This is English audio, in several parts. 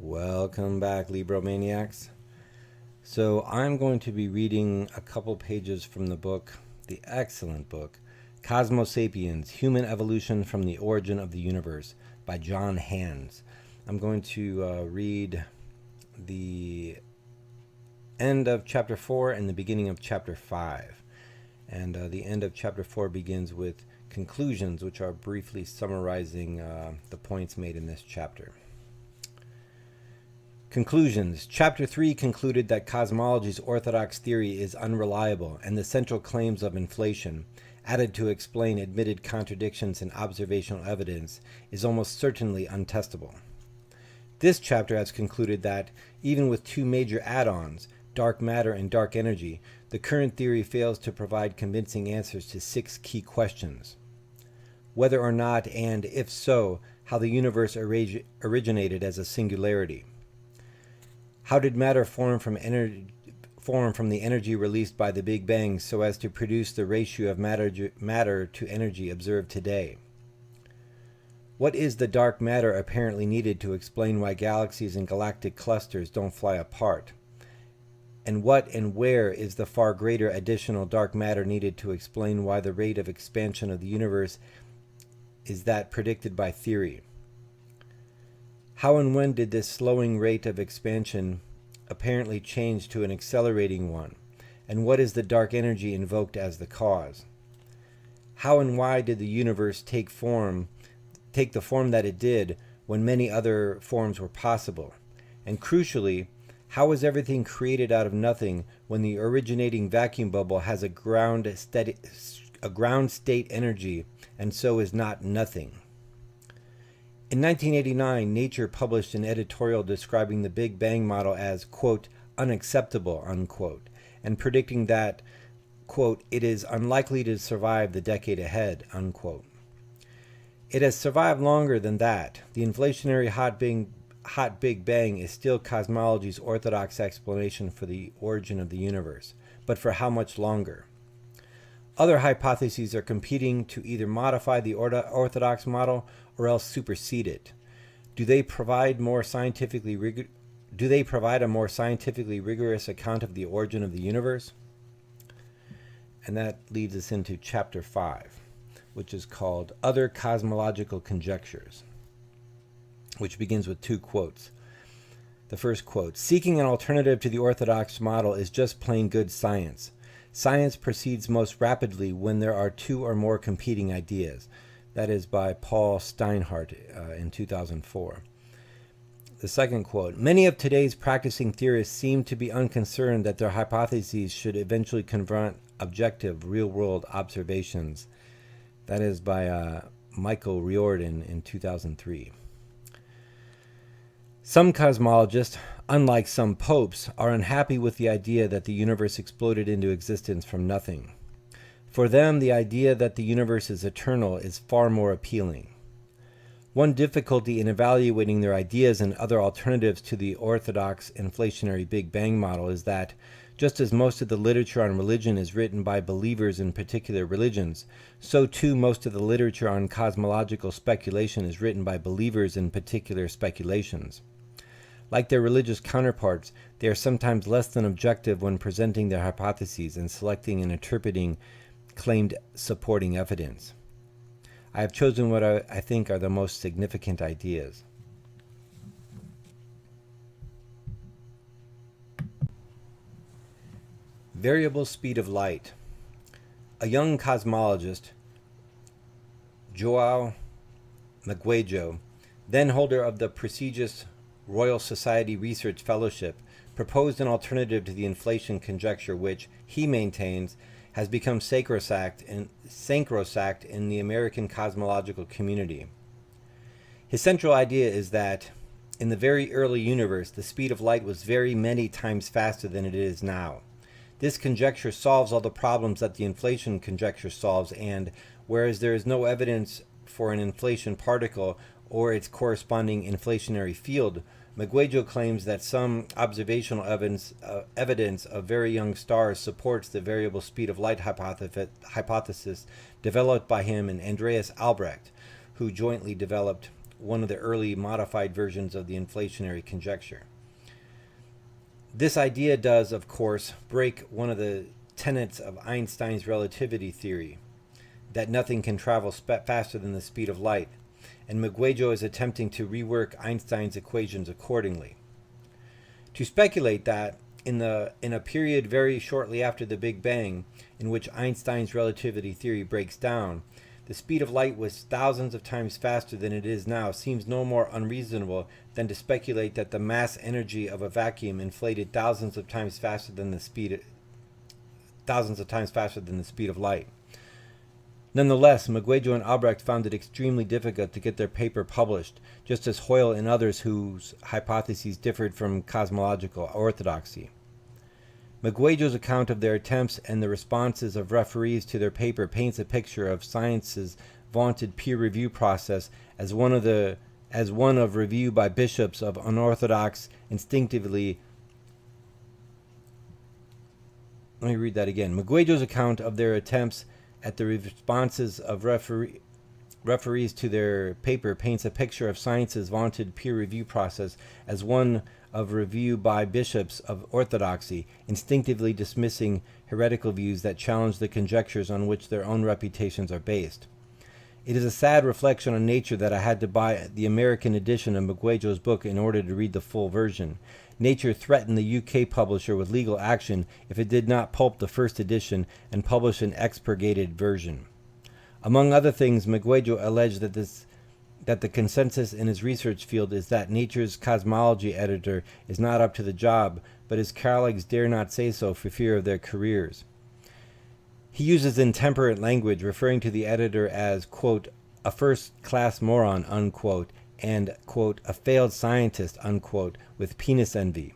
Welcome back, Libromaniacs. So I'm going to be reading a couple pages from the book, the excellent book, Cosmo Sapiens, Human Evolution from the Origin of the Universe by John Hands. I'm going to read the end of chapter 4 and the beginning of chapter 5. And the end of chapter 4 begins with conclusions, which are briefly summarizing the points made in this chapter. Conclusions. Chapter 3 concluded that cosmology's orthodox theory is unreliable, and the central claims of inflation, added to explain admitted contradictions in observational evidence, is almost certainly untestable. This chapter has concluded that, even with two major add-ons, dark matter and dark energy, the current theory fails to provide convincing answers to 6 key questions. Whether or not, and if so, how the universe originated as a singularity. How did matter form from the energy released by the Big Bang so as to produce the ratio of matter to energy observed today? What is the dark matter apparently needed to explain why galaxies and galactic clusters don't fly apart? And what and where is the far greater additional dark matter needed to explain why the rate of expansion of the universe is that predicted by theory? How and when did this slowing rate of expansion apparently change to an accelerating one? And what is the dark energy invoked as the cause? How and why did the universe take the form that it did when many other forms were possible? And crucially, how was everything created out of nothing when the originating vacuum bubble has a ground state energy and so is not nothing? In 1989, Nature published an editorial describing the Big Bang model as, quote, unacceptable, unquote, and predicting that, quote, it is unlikely to survive the decade ahead, unquote. It has survived longer than that. The inflationary hot Big Bang is still cosmology's orthodox explanation for the origin of the universe, but for how much longer? Other hypotheses are competing to either modify the orthodox model or else supersede it. Do they provide a more scientifically rigorous account of the origin of the universe? And that leads us into chapter 5, which is called Other Cosmological Conjectures, which begins with 2 quotes. The first quote, seeking an alternative to the orthodox model is just plain good science. Science proceeds most rapidly when there are 2 or more competing ideas. That is by Paul Steinhardt in 2004. The second quote, many of today's practicing theorists seem to be unconcerned that their hypotheses should eventually confront objective, real-world observations. That is by Michael Riordan in 2003. Some cosmologists, unlike some popes, are unhappy with the idea that the universe exploded into existence from nothing. For them, the idea that the universe is eternal is far more appealing. One difficulty in evaluating their ideas and other alternatives to the orthodox inflationary Big Bang model is that, just as most of the literature on religion is written by believers in particular religions, so too most of the literature on cosmological speculation is written by believers in particular speculations. Like their religious counterparts, they are sometimes less than objective when presenting their hypotheses and selecting and interpreting claimed supporting evidence. I have chosen what I think are the most significant ideas. Variable speed of light. A young cosmologist, João Maguejo, then holder of the prestigious Royal Society Research Fellowship, proposed an alternative to the inflation conjecture which, he maintains, has become sacrosanct in the American cosmological community. His central idea is that, in the very early universe, the speed of light was very many times faster than it is now. This conjecture solves all the problems that the inflation conjecture solves, and, whereas there is no evidence for an inflation particle or its corresponding inflationary field, Maguejo claims that some observational evidence of very young stars supports the variable speed of light hypothesis developed by him and Andreas Albrecht, who jointly developed one of the early modified versions of the inflationary conjecture. This idea does, of course, break one of the tenets of Einstein's relativity theory, that nothing can travel faster than the speed of light, and Migueljo is attempting to rework Einstein's equations accordingly. To speculate that, in a period very shortly after the Big Bang, in which Einstein's relativity theory breaks down, the speed of light was thousands of times faster than it is now, seems no more unreasonable than to speculate that the mass energy of a vacuum inflated thousands of times faster than the speed of light. Nonetheless, Migueljo and Albrecht found it extremely difficult to get their paper published, just as Hoyle and others whose hypotheses differed from cosmological orthodoxy. Migueljo's account of their attempts and the responses of referees to their paper paints a picture of science's vaunted peer review process as one of review by bishops of unorthodox, instinctively. Let me read that again. Migueljo's account of their attempts at the responses of referees to their paper paints a picture of science's vaunted peer review process as one of review by bishops of orthodoxy, instinctively dismissing heretical views that challenge the conjectures on which their own reputations are based. It is a sad reflection on nature that I had to buy the American edition of Migueljo's book in order to read the full version. Nature threatened the UK publisher with legal action if it did not pulp the first edition and publish an expurgated version. Among other things, Migueljo alleged that the consensus in his research field is that Nature's cosmology editor is not up to the job, but his colleagues dare not say so for fear of their careers. He uses intemperate language, referring to the editor as, quote, a first-class moron, unquote, and, quote, a failed scientist, unquote, with penis envy.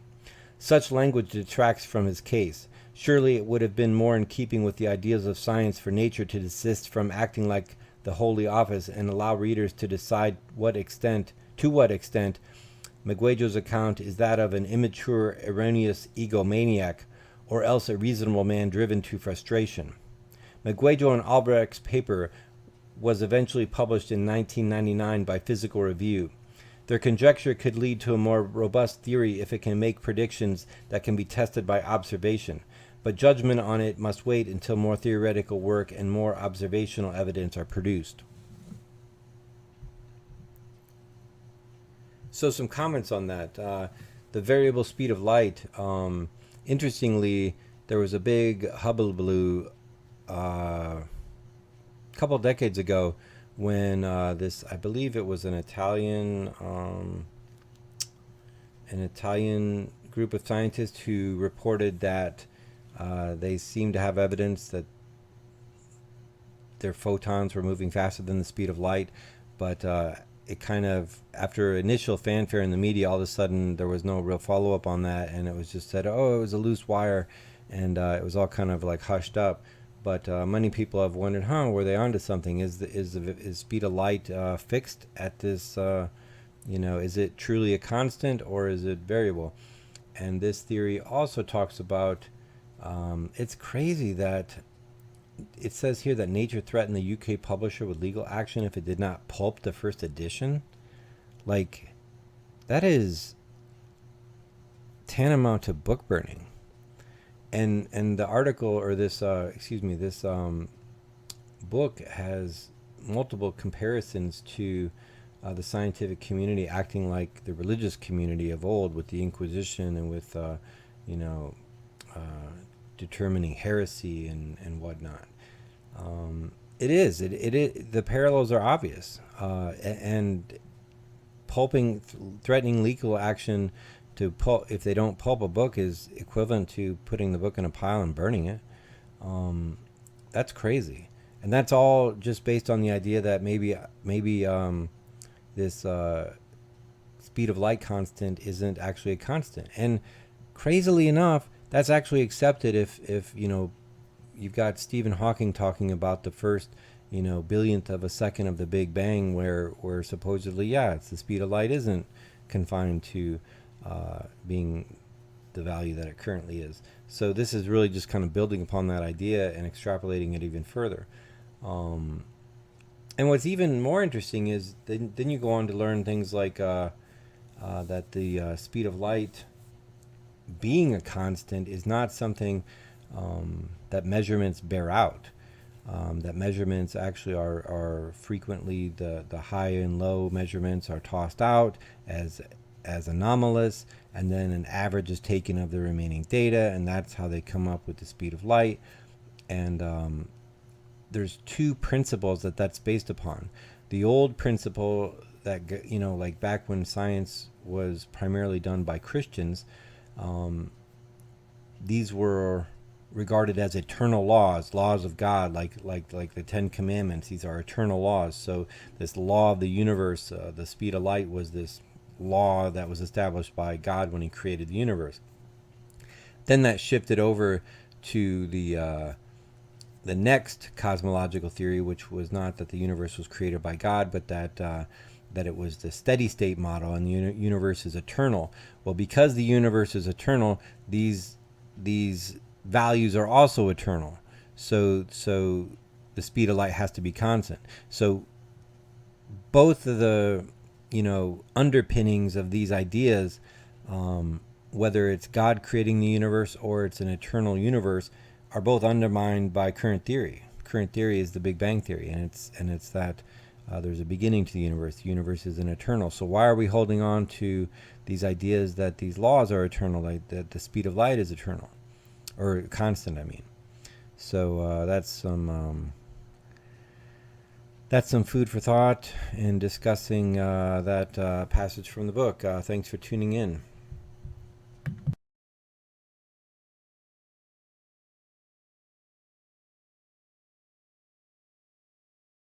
Such language detracts from his case. Surely it would have been more in keeping with the ideals of science for Nature to desist from acting like the Holy Office and allow readers to decide to what extent Migueljo's account is that of an immature, erroneous egomaniac, or else a reasonable man driven to frustration. Migueljo and Albrecht's paper was eventually published in 1999 by Physical Review. Their conjecture could lead to a more robust theory if it can make predictions that can be tested by observation, but judgment on it must wait until more theoretical work and more observational evidence are produced. So some comments on that. The variable speed of light. Interestingly, there was a big hullabaloo a couple decades ago when this, I believe it was an Italian group of scientists who reported that they seemed to have evidence that their photons were moving faster than the speed of light, but it kind of, after initial fanfare in the media, all of a sudden there was no real follow-up on that, and it was just said, oh, it was a loose wire, and it was all kind of like hushed up. But many people have wondered, were they onto something? Is speed of light fixed at this, is it truly a constant or is it variable? And this theory also talks about, it's crazy that it says here that Nature threatened the UK publisher with legal action if it did not pulp the first edition. Like, that is tantamount to book burning. And the article, or this book has multiple comparisons to the scientific community acting like the religious community of old with the Inquisition and with determining heresy and whatnot. The parallels are obvious, and threatening legal action to pulp, if they don't pulp a book, is equivalent to putting the book in a pile and burning it. That's crazy, and that's all just based on the idea that maybe this speed of light constant isn't actually a constant. And crazily enough, that's actually accepted if you've got Stephen Hawking talking about the first billionth of a second of the Big Bang, where supposedly it's the speed of light isn't confined to being the value that it currently is. So this is really just kind of building upon that idea and extrapolating it even further. And what's even more interesting is then you go on to learn things like that the speed of light being a constant is not something that measurements bear out. That measurements actually are frequently the high and low measurements are tossed out as anomalous, and then an average is taken of the remaining data, and that's how they come up with the speed of light. And there's two principles that's based upon. The old principle that, like back when science was primarily done by Christians, these were regarded as eternal laws of God, like the Ten Commandments. These are eternal laws. So this law of the universe, the speed of light, was this law that was established by God when He created the universe. Then that shifted over to the next cosmological theory, which was not that the universe was created by God, but that it was the steady state model, and the universe is eternal. Well, because the universe is eternal, these values are also eternal. So the speed of light has to be constant. So both of the underpinnings of these ideas, whether it's God creating the universe or it's an eternal universe, are both undermined by current theory. Current theory is the Big Bang theory, and it's that there's a beginning to the universe. The universe is an eternal. So why are we holding on to these ideas that these laws are eternal, like that the speed of light is eternal or constant? I mean, so that's some food for thought in discussing that passage from the book. Thanks for tuning in.